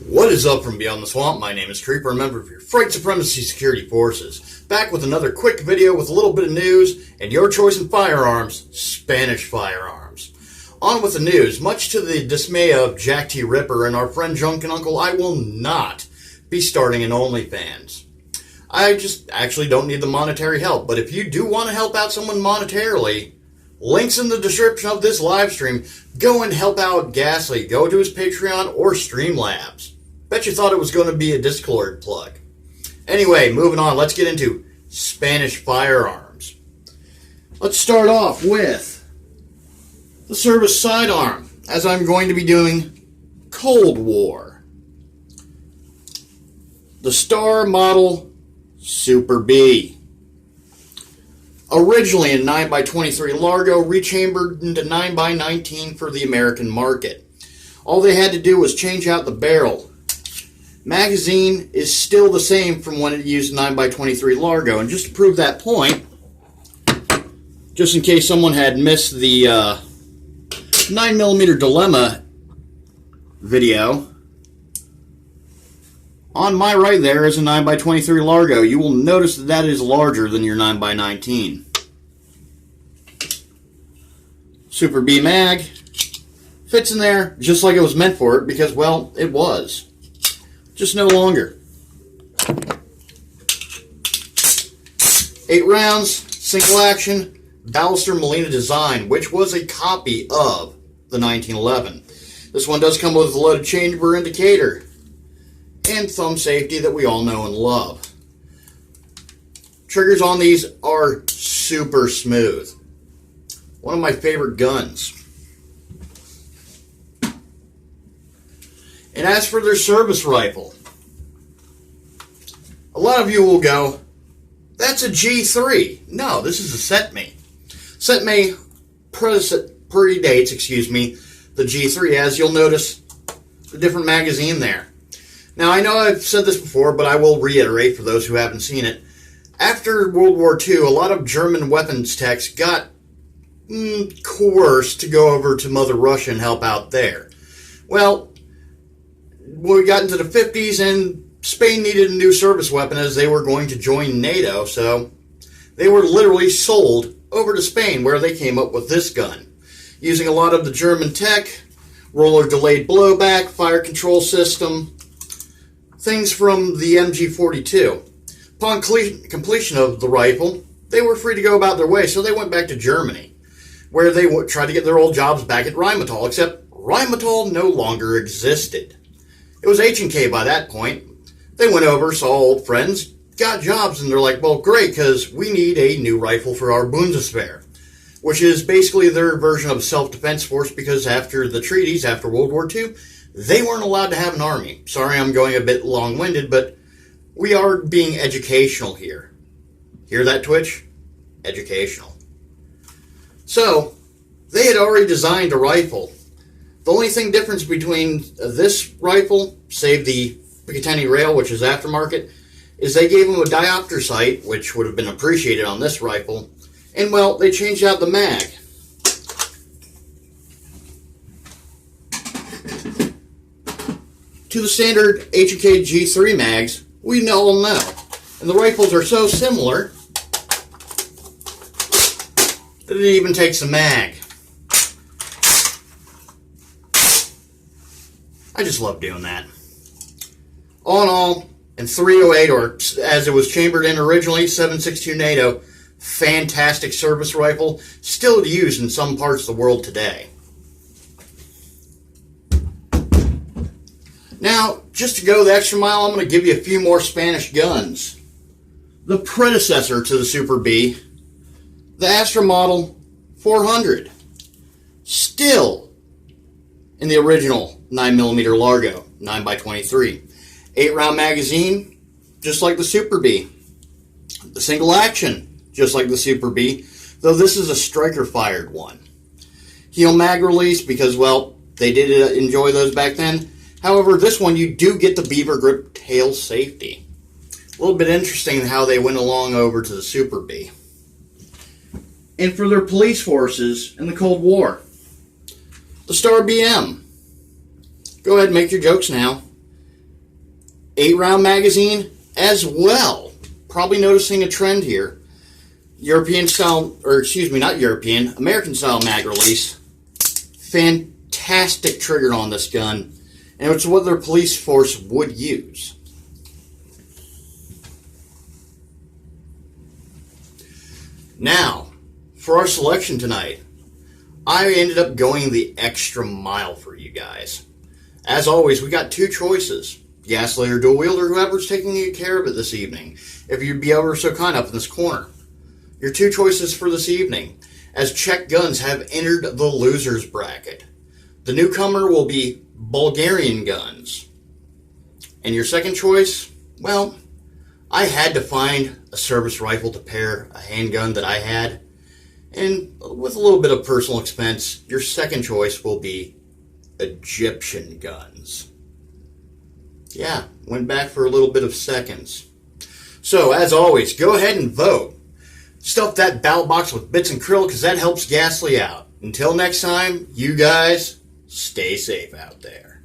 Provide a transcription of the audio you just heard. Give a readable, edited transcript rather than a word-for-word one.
What is up from Beyond the Swamp? My name is Creeper, a member of your Fright Supremacy Security Forces. Back with another quick video with a little bit of news and your choice in firearms, Spanish firearms. On with the news. Much to the dismay of Jack T. Ripper and our friend Junk and Uncle, I will not be starting an OnlyFans. I just actually don't need the monetary help, but if you do want to help out someone monetarily, links in the description of this live stream. Go and help out Ghastly. Go to his Patreon or Streamlabs. Bet you thought it was going to be a Discord plug. Anyway, moving on. Let's get into Spanish firearms. Let's start off with the service sidearm, as I'm going to be doing Cold War. The Star Model Super B. Originally in 9x23 Largo, rechambered into 9x19 for the American market. All they had to do was change out the barrel. Magazine is still the same from when it used 9x23 Largo. And just to prove that point, just in case someone had missed the 9mm Dilemma video, on my right there is a 9x23 Largo. You will notice that that is larger than your 9x19. Super B mag fits in there just like it was meant for it because, well, it was. Just no longer. 8 rounds, single action, Ballester Molina design, which was a copy of the 1911. This one does come with a loaded chamber indicator and thumb safety that we all know and love. Triggers on these are super smooth. One of my favorite guns. And as for their service rifle, a lot of you will go, that's a G3. No, this is a Setme. Setme predates, the G3, as you'll notice the different magazine there. Now, I know I've said this before, but I will reiterate for those who haven't seen it. After World War II, a lot of German weapons techs got coerced to go over to Mother Russia and help out there. Well, we got into the 50s and Spain needed a new service weapon as they were going to join NATO, so they were literally sold over to Spain where they came up with this gun. Using a lot of the German tech, roller delayed blowback, fire control system, things from the MG42. Upon completion of the rifle, they were free to go about their way, so they went back to Germany, where they tried to get their old jobs back at Rheinmetall, except Rheinmetall no longer existed. It was H&K by that point. They went over, saw old friends, got jobs, and they're like, well, great, because we need a new rifle for our Bundeswehr, which is basically their version of self-defense force, because after the treaties, after World War II, they weren't allowed to have an army. Sorry, I'm going a bit long-winded, but we are being educational here. Hear that, Twitch? Educational. So, they had already designed a rifle. The only thing difference between this rifle, save the Picatinny rail, which is aftermarket, is they gave them a diopter sight, which would have been appreciated on this rifle, and, well, they changed out the mag. To the standard H&K G3 mags, we all know. And the rifles are so similar that it even takes a mag. I just love doing that. All in all, in 308, or as it was chambered in originally, 7.62 NATO, fantastic service rifle, still used in some parts of the world today. Now, just to go the extra mile, I'm going to give you a few more Spanish guns. The predecessor to the Super B, the Astra Model 400. Still in the original 9mm Largo, 9x23. 8-round magazine, just like the Super B. The single action, just like the Super B, though this is a striker-fired one. Heel mag release, because, well, they did enjoy those back then. However, this one, you do get the beaver grip tail safety. A little bit interesting how they went along over to the Super B. And for their police forces in the Cold War, the Star BM. Go ahead and make your jokes now. 8-round magazine as well. Probably noticing a trend here. European style, or excuse me, not European, American style mag release. Fantastic trigger on this gun, and it's what their police force would use. Now, for our selection tonight, I ended up going the extra mile for you guys. As always, we got 2 choices. Gaslight or dual wielder, whoever's taking good care of it this evening. If you'd be ever so kind up in this corner. Your 2 choices for this evening, as Czech guns have entered the losers bracket. The newcomer will be Bulgarian guns. And your second choice, well, I had to find a service rifle to pair a handgun that I had. And with a little bit of personal expense, your second choice will be Egyptian guns. Yeah, went back for a little bit of seconds. So, as always, go ahead and vote. Stuff that ballot box with bits and krill because that helps Ghastly out. Until next time, you guys stay safe out there.